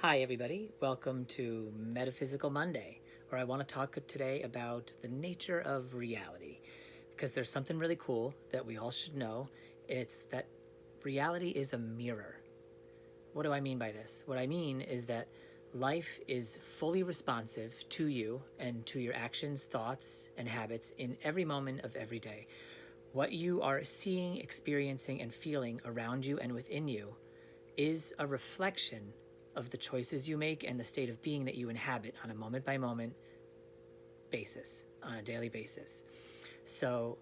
Hi everybody, welcome to Metaphysical Monday, where I want to talk today about the nature of reality, because there's something really cool that we all should know. It's that reality is a mirror. What do I mean by this? What I mean is that life is fully responsive to you and to your actions, thoughts, and habits in every moment of every day. What you are seeing, experiencing, and feeling around you and within you is a reflection of the choices you make and the state of being that you inhabit on a moment by moment basis, on a daily basis. So,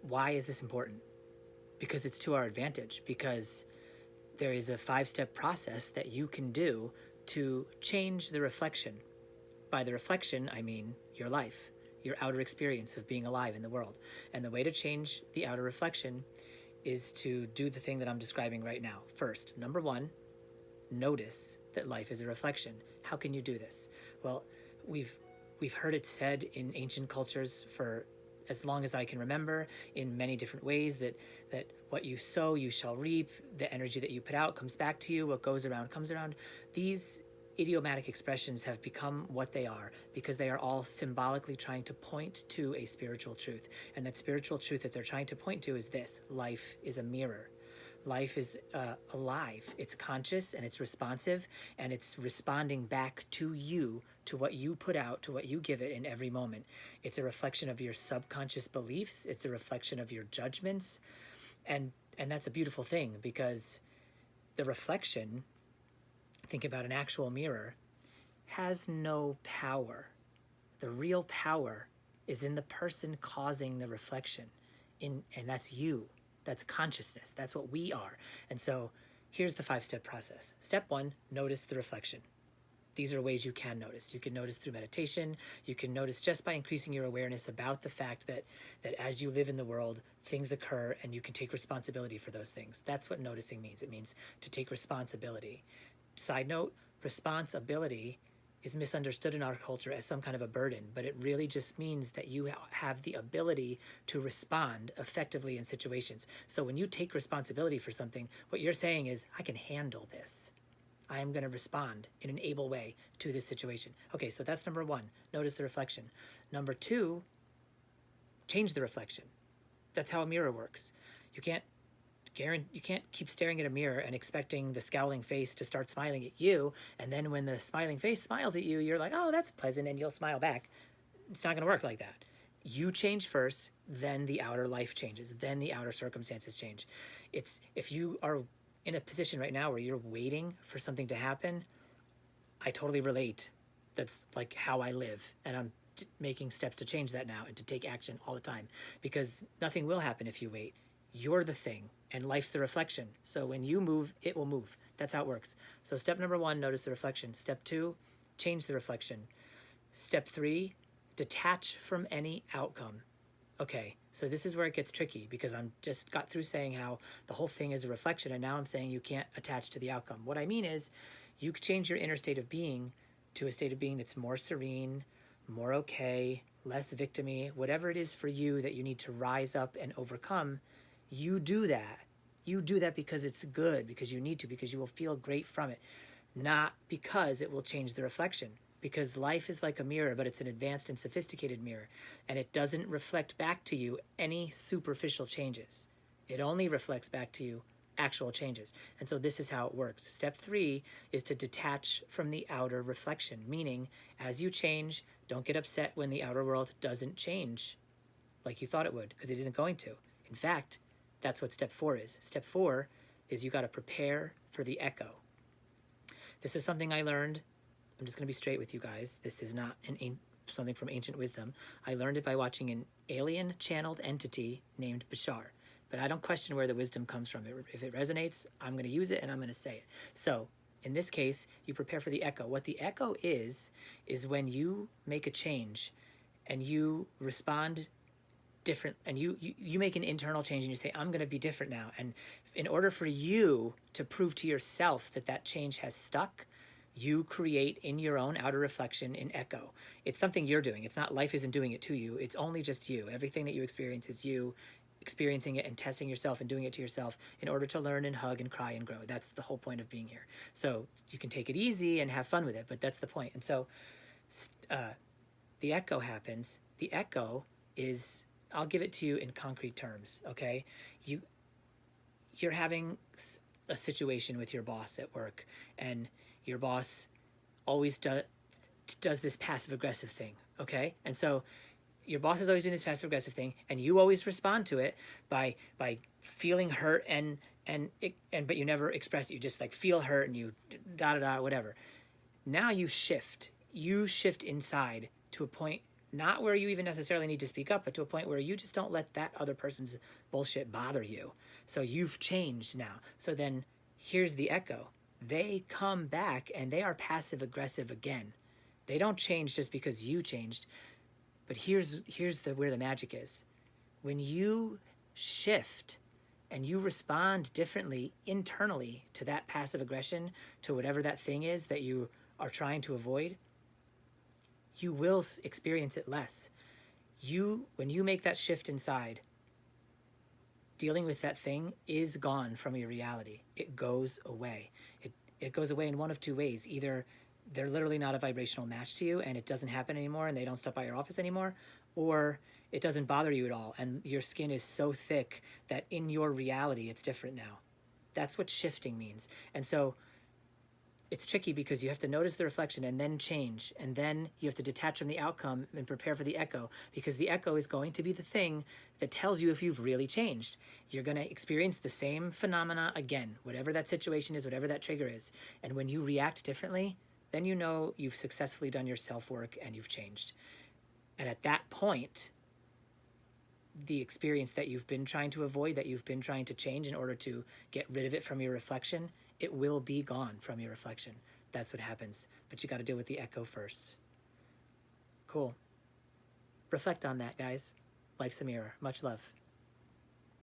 why is this important? Because it's to our advantage, because there is a 5-step process that you can do to change the reflection. By the reflection, I mean your life, your outer experience of being alive in the world. And the way to change the outer reflection is to do the thing that I'm describing right now. First, number one, notice that life is a reflection. How can you do this? Well, we've heard it said in ancient cultures for as long as I can remember, in many different ways, that what you sow you shall reap. The energy that you put out comes back to you. What goes around comes around. These idiomatic expressions have become what they are because they are all symbolically trying to point to a spiritual truth. And that spiritual truth that they're trying to point to is this: life is a mirror. Life is alive, it's conscious, and it's responsive, and it's responding back to you, to what you put out, to what you give it in every moment. It's a reflection of your subconscious beliefs, it's a reflection of your judgments, and that's a beautiful thing, because the reflection, think about an actual mirror, has no power. The real power is in the person causing the reflection, and that's you. That's consciousness. That's what we are. And so here's the 5-step process. Step one, notice the reflection. These are ways you can notice. You can notice through meditation. You can notice just by increasing your awareness about the fact that as you live in the world, things occur and you can take responsibility for those things. That's what noticing means. It means to take responsibility. Side note, responsibility is misunderstood in our culture as some kind of a burden, but it really just means that you have the ability to respond effectively in situations. So when you take responsibility for something, what you're saying is, I can handle this. I am going to respond in an able way to this situation. Okay, so that's number one. Notice the reflection. Number two, change the reflection. That's how a mirror works. You can't keep staring at a mirror and expecting the scowling face to start smiling at you, and then when the smiling face smiles at you, you're like, oh, that's pleasant, and you'll smile back. It's not going to work like that. You change first, then the outer life changes, then the outer circumstances change. It's if you are in a position right now where you're waiting for something to happen, I totally relate. That's like how I live, and I'm making steps to change that now and to take action all the time, because nothing will happen if you wait. You're the thing, and life's the reflection. So when you move, it will move. That's how it works. So step number one, notice the reflection. Step two, change the reflection. Step three, detach from any outcome. Okay, so this is where it gets tricky, because I'm just got through saying how the whole thing is a reflection, and now I'm saying you can't attach to the outcome. What I mean is, you could change your inner state of being to a state of being that's more serene, more okay, less victim-y, whatever it is for you that you need to rise up and overcome. You do that. You do that because it's good, because you need to, because you will feel great from it, not because it will change the reflection. Because life is like a mirror, but it's an advanced and sophisticated mirror, and it doesn't reflect back to you any superficial changes. It only reflects back to you actual changes. And so this is how it works. Step three is to detach from the outer reflection, meaning as you change, don't get upset when the outer world doesn't change like you thought it would, because it isn't going to. In fact, that's what step four is. Step four is you got to prepare for the echo. This is something I learned. I'm just going to be straight with you guys. This is not something from ancient wisdom. I learned it by watching an alien channeled entity named Bashar. But I don't question where the wisdom comes from. If it resonates, I'm going to use it and I'm going to say it. So in this case, you prepare for the echo. What the echo is when you make a change and you respond different, and you make an internal change and you say, I'm going to be different now. And in order for you to prove to yourself that that change has stuck, you create in your own outer reflection an echo. It's something you're doing. It's not, life isn't doing it to you. It's only just you. Everything that you experience is you experiencing it and testing yourself and doing it to yourself in order to learn and hug and cry and grow. That's the whole point of being here. So you can take it easy and have fun with it, but that's the point. And so the echo happens. The echo is, I'll give it to you in concrete terms, okay? You're having a situation with your boss at work, and your boss always does this passive aggressive thing, okay? And so your boss is always doing this passive aggressive thing, and you always respond to it by feeling hurt and but you never express it. You just like feel hurt and you whatever. Now you shift inside to a point not where you even necessarily need to speak up, but to a point where you just don't let that other person's bullshit bother you. So you've changed now. So then here's the echo. They come back and they are passive aggressive again. They don't change just because you changed. But here's where the magic is. When you shift and you respond differently internally to that passive aggression, to whatever that thing is that you are trying to avoid, you will experience it less. When you make that shift inside, dealing with that thing is gone from your reality. It goes away. It goes away in one of two ways. Either they're literally not a vibrational match to you and it doesn't happen anymore and they don't stop by your office anymore, or it doesn't bother you at all and your skin is so thick that in your reality it's different now. That's what shifting means. And so it's tricky because you have to notice the reflection and then change, and then you have to detach from the outcome and prepare for the echo, because the echo is going to be the thing that tells you if you've really changed. You're going to experience the same phenomena again, whatever that situation is, whatever that trigger is. And when you react differently, then you know you've successfully done your self-work and you've changed. And at that point, the experience that you've been trying to avoid, that you've been trying to change in order to get rid of it from your reflection, it will be gone from your reflection. That's what happens. But you got to deal with the echo first. Cool. Reflect on that, guys. Life's a mirror. Much love.